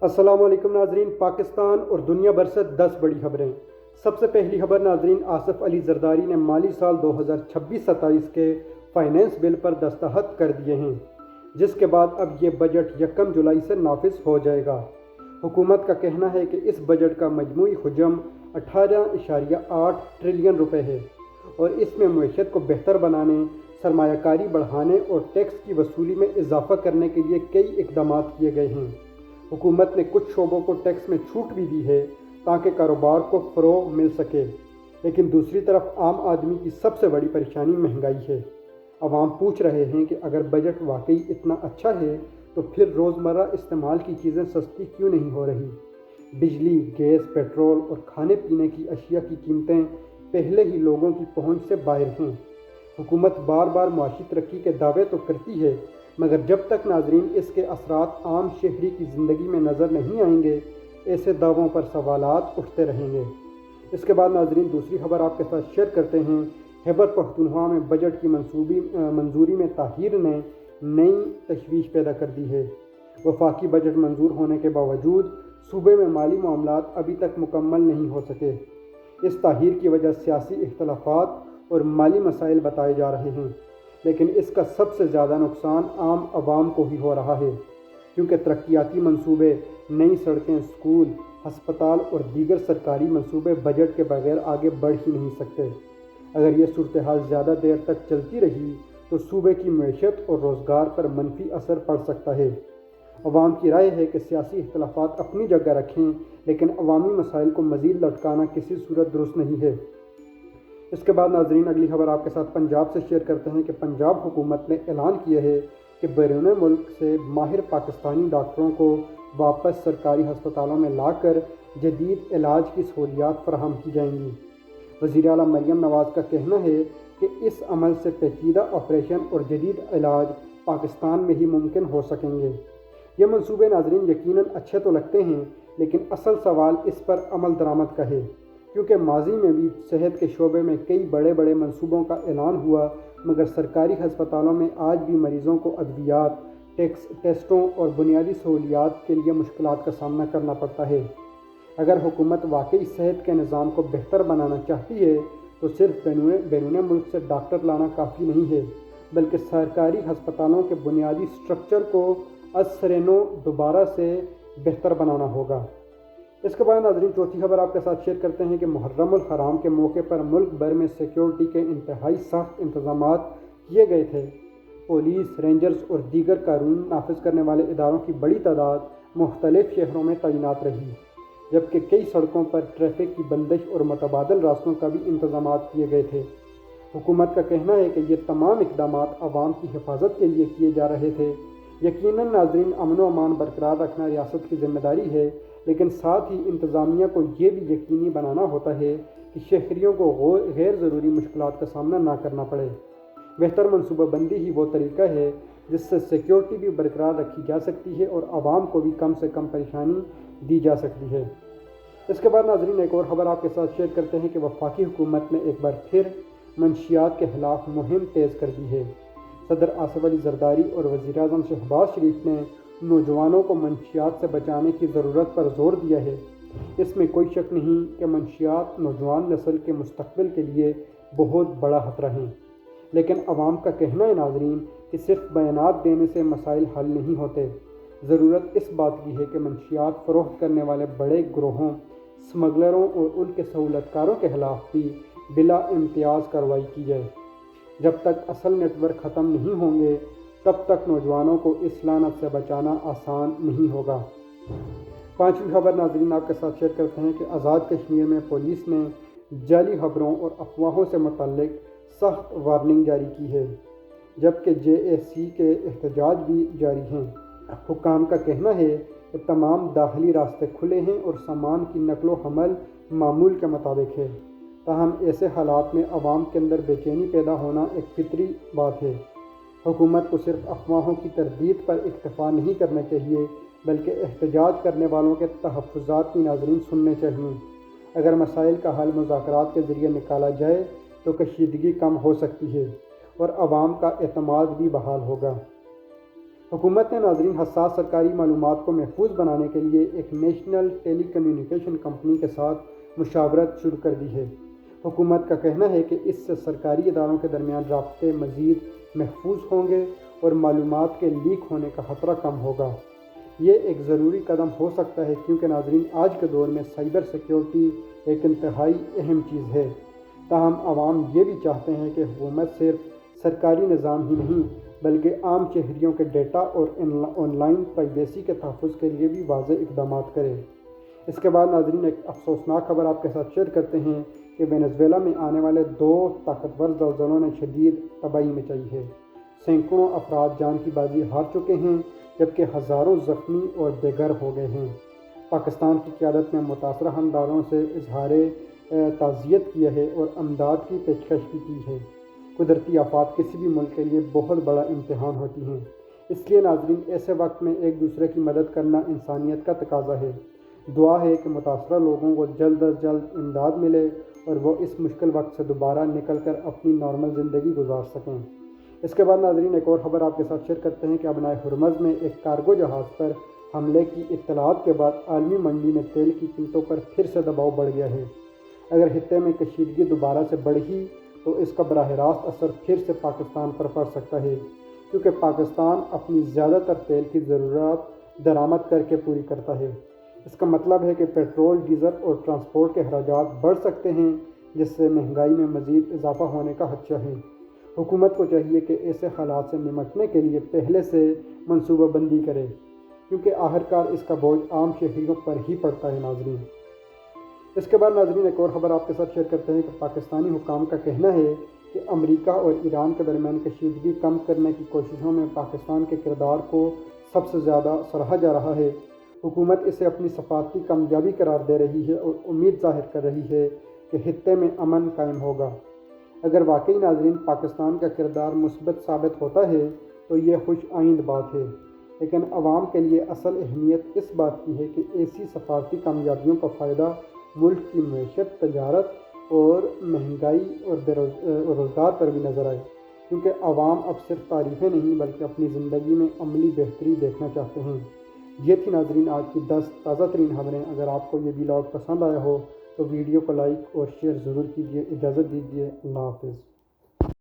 अस्सलाम वालेकुम नाजरीन। पाकिस्तान और दुनिया भर से 10 बड़ी खबरें। सबसे पहली खबर नाजरीन, आसिफ अली जरदारी ने माली साल 2026-27 के फाइनेंस बिल पर दस्तखत कर दिए हैं, जिसके बाद अब ये बजट 1 जुलाई से नाफिज हो जाएगा। हुकूमत का कहना है कि इस बजट का मजमूई हुजम 18.8 ट्रिलियन रुपए है और इसमें मईशत को बेहतर बनाने, सरमायाकारी बढ़ाने और टैक्स की वसूली में इजाफा करने के लिए कई इकदाम किए गए हैं। हुकूमत ने कुछ शोबों को टैक्स में छूट भी दी है ताकि कारोबार को फ़रोग़ मिल सके, लेकिन दूसरी तरफ आम आदमी की सबसे बड़ी परेशानी महंगाई है। अवाम पूछ रहे हैं कि अगर बजट वाकई इतना अच्छा है तो फिर रोज़मर्रा इस्तेमाल की चीज़ें सस्ती क्यों नहीं हो रही। बिजली, गैस, पेट्रोल और खाने पीने की अशिया की कीमतें पहले ही लोगों की पहुंच से बाहर हैं। हुकूमत बार बार मुआशी तरक्की के दावे तो करती है, मगर जब तक नाजरीन इसके असरात आम शहरी की ज़िंदगी में नज़र नहीं आएंगे, ऐसे दावों पर सवालात उठते रहेंगे। इसके बाद नाजरीन दूसरी खबर आपके साथ शेयर करते हैं। खैबर पख्तूनख्वा में बजट की मंजूरी में ताहीर ने नई तशवीश पैदा कर दी है। वफाकी बजट मंजूर होने के बावजूद सूबे में माली मामलात अभी तक मुकम्मल नहीं हो सके। इस ताहीर की वजह सियासी इख्तलाफात और माली मसाइल बताए जा रहे हैं, लेकिन इसका सबसे ज़्यादा नुकसान आम आवाम को ही हो रहा है, क्योंकि तरक्याती मंसूबे, नई सड़कें, स्कूल, हस्पताल और दीगर सरकारी मंसूबे बजट के बगैर आगे बढ़ ही नहीं सकते। अगर ये सूरत हाल ज़्यादा देर तक चलती रही तो सूबे की मईशत और रोज़गार पर मनफी असर पड़ सकता है। अवाम की राय है कि सियासी इख्तलाफात अपनी जगह रखें, लेकिन अवामी मसाइल को मज़ीद लटकाना किसी सूरत दुरुस्त नहीं है। इसके बाद नाजरीन अगली खबर आपके साथ पंजाब से शेयर करते हैं कि पंजाब हुकूमत ने ऐलान किया है कि बैरून मुल्क से माहिर पाकिस्तानी डॉक्टरों को वापस सरकारी हस्पतालों में लाकर जदीद इलाज की सहूलियात फराहम की जाएंगी। वज़ीर आला मरियम नवाज़ का कहना है कि इस अमल से पेचीदा ऑपरेशन और जदीद इलाज पाकिस्तान में ही मुमकिन हो सकेंगे। ये मंसूबे नाजरीन यकीनन अच्छे तो लगते हैं, लेकिन असल सवाल इस पर अमल दरामद का है, क्योंकि माजी में भी सेहत के शोबे में कई बड़े बड़े मंसूबों का ऐलान हुआ, मगर सरकारी हस्पतालों में आज भी मरीज़ों को अद्वियात, टेस्टों और बुनियादी सहूलियात के लिए मुश्किलात का सामना करना पड़ता है। अगर हुकूमत वाकई सेहत के निज़ाम को बेहतर बनाना चाहती है तो सिर्फ बैरून मुल्क से डॉक्टर लाना काफ़ी नहीं है, बल्कि सरकारी हस्पतालों के बुनियादी स्ट्रक्चर को असरनो दोबारा से बेहतर बनाना होगा। इसके बाद नाज़रीन चौथी खबर आपके साथ शेयर करते हैं कि मुहर्रमुल हराम के मौके पर मुल्क भर में सिक्योरिटी के इंतहाई सख्त इंतजाम किए गए थे। पुलिस, रेंजर्स और दीगर कानून नाफिज करने वाले इदारों की बड़ी तादाद मुख्तलिफ शहरों में तैनात रही, जबकि कई सड़कों पर ट्रैफिक की बंदिश और मुतबादल रास्तों का भी इंतजाम किए गए थे। हुकूमत का कहना है कि ये तमाम इकदाम आवाम की हिफाजत के लिए किए जा रहे थे। यकीनन नाजरीन अमन व अमान बरकरार रखना रियासत की जिम्मेदारी है, लेकिन साथ ही इंतज़ामिया को ये भी यकीनी बनाना होता है कि शहरियों को गैर ज़रूरी मुश्किलात का सामना ना करना पड़े। बेहतर मनसूबाबंदी ही वो तरीका है जिससे सिक्योरिटी भी बरकरार रखी जा सकती है और आवाम को भी कम से कम परेशानी दी जा सकती है। इसके बाद नाजरीन एक और ख़बर आपके साथ शेयर करते हैं कि वफाकी हुकूमत ने एक बार फिर मंशियात के ख़िलाफ़ मुहिम तेज़ कर दी है। सदर आसिफ अली जरदारी और वज़ीर आज़म शहबाज शरीफ ने नौजवानों को मंशियात से बचाने की ज़रूरत पर जोर दिया है। इसमें कोई शक नहीं कि मंशियात नौजवान नस्ल के मुस्तक़बिल के लिए बहुत बड़ा खतरा हैं, लेकिन अवाम का कहना है नाजरीन कि सिर्फ बयानात देने से मसाइल हल नहीं होते। ज़रूरत इस बात की है कि मंशियात फ़रोख्त करने वाले बड़े ग्रोहों, स्मगलरों और उनके सहूलतकारों के ख़िलाफ़ भी बिला इम्तियाज़ कार्रवाई की जाए। जब तक असल नेटवर्क ख़त्म नहीं होंगे तब तक नौजवानों को इस लानत से बचाना आसान नहीं होगा। पांचवी खबर नाजरीन आपके साथ शेयर करते हैं कि आज़ाद कश्मीर में पुलिस ने जाली खबरों और अफवाहों से मुतल्लिक सख्त वार्निंग जारी की है, जबकि JSC के एहतजाज भी जारी हैं। हुक्काम का कहना है कि तमाम दाखिली रास्ते खुले हैं और सामान की नकलो हमल मामूल के मुताबिक है। ताहम ऐसे हालात में अवाम के अंदर बेचैनी पैदा होना एक फितरी बात है। हुकूमत को सिर्फ अफवाहों की तरदीद पर इक्तफा नहीं करना चाहिए, बल्कि एहतजाज करने वालों के तहफ़्फ़ुज़ात भी नाज़रीन सुनने चाहिए। अगर मसाइल का हल मुज़ाकरात के ज़रिए निकाला जाए तो कशीदगी कम हो सकती है और आवाम का एतमाद भी बहाल होगा। हुकूमत ने नाज़रीन हसास सरकारी मालूमात को महफूज बनाने के लिए एक नेशनल टेली कम्युनिकेशन कंपनी के साथ मुशावरत शुरू कर दी है। हुकूमत का कहना है कि इससे सरकारी इदारों के दरमियान राब्ते मज़ीद महफूज होंगे और मालूमात के लीक होने का ख़तरा कम होगा। ये एक ज़रूरी कदम हो सकता है क्योंकि नाज़रीन आज के दौर में साइबर सिक्योरिटी एक इंतहाई अहम चीज़ है। ताहम आवाम ये भी चाहते हैं कि हुकूमत सिर्फ सरकारी निज़ाम ही नहीं बल्कि आम शहरियों के डेटा और ऑनलाइन प्राइवेसी के तहफ़्फ़ुज़ के लिए भी वाज़ेह इक़दाम करे। इसके बाद नाज़रीन एक अफसोसनाक खबर आपके साथ शेयर करते हैं कि वेनेज़ुएला में आने वाले 2 ताकतवर ज़लज़लों ने शदीद तबाही मचाई है। सैकड़ों अफराद जान की बाजी हार चुके हैं जबकि हज़ारों ज़ख्मी और बेघर हो गए हैं। पाकिस्तान की क़यादत ने मुतासरा खानदानों से इजहार ताज़ियत किया है और अमदाद की पेशकश भी की है। कुदरती आफात किसी भी मुल्क के लिए बहुत बड़ा इम्तिहान होती हैं, इसलिए नाज़रीन ऐसे वक्त में एक दूसरे की मदद करना इंसानियत का तकाज़ा है। दुआ है कि मुतासरा लोगों को जल्द अज जल्द इमदाद मिले और वो इस मुश्किल वक्त से दोबारा निकल कर अपनी नॉर्मल ज़िंदगी गुजार सकें। इसके बाद नाज़रीन एक और ख़बर आपके साथ शेयर करते हैं कि अबनाए हुरमज़ में एक कार्गो जहाज़ पर हमले की इत्तलात के बाद आलमी मंडी में तेल की कीमतों पर फिर से दबाव बढ़ गया है। अगर खित्ते में कशीदगी दोबारा से बढ़ी तो इसका बराह रास्त असर फिर से पाकिस्तान पर पड़ सकता है क्योंकि पाकिस्तान अपनी ज़्यादातर तेल की ज़रूरत दरामद करके पूरी करता है। इसका मतलब है कि पेट्रोल, डीज़ल और ट्रांसपोर्ट के अखराजात बढ़ सकते हैं जिससे महंगाई में मज़ीद इजाफ़ा होने का खदशा है। हुकूमत को चाहिए कि ऐसे हालात से निमटने के लिए पहले से मनसूबाबंदी करे क्योंकि आखिरकार इसका बोझ आम शहरियों पर ही पड़ता है। नाज़रीन इसके बाद नाज़रीन एक और ख़बर आपके साथ शेयर करते हैं कि पाकिस्तानी हुकाम का कहना है कि अमेरिका और ईरान के दरमियान कशीदगी कम करने की कोशिशों में पाकिस्तान के किरदार को सबसे ज़्यादा सराहा जा रहा है। हुकूमत इसे अपनी सफारती कामयाबी करार दे रही है और उम्मीद ज़ाहिर कर रही है कि खित्ते में अमन कायम होगा। अगर वाकई नाज़रीन पाकिस्तान का किरदार मुस्बत साबित होता है तो ये खुश आइंद बात है, लेकिन आवाम के लिए असल अहमियत इस बात की है कि ऐसी सफारती कामयाबियों का फ़ायदा मुल्क की मैशत, तजारत और महंगाई और रोज़गार पर भी नज़र आए क्योंकि आवाम अब सिर्फ तारीफ़ें नहीं बल्कि अपनी ज़िंदगी में अमली बेहतरी देखना चाहते हैं। ये थी नाज़रीन आज की 10 ताज़ा तरीन खबरें। अगर आपको ये व्लॉग पसंद आया हो तो वीडियो को लाइक और शेयर ज़रूर कीजिए। इजाज़त दीजिए। अल्लाह हाफ़िज़।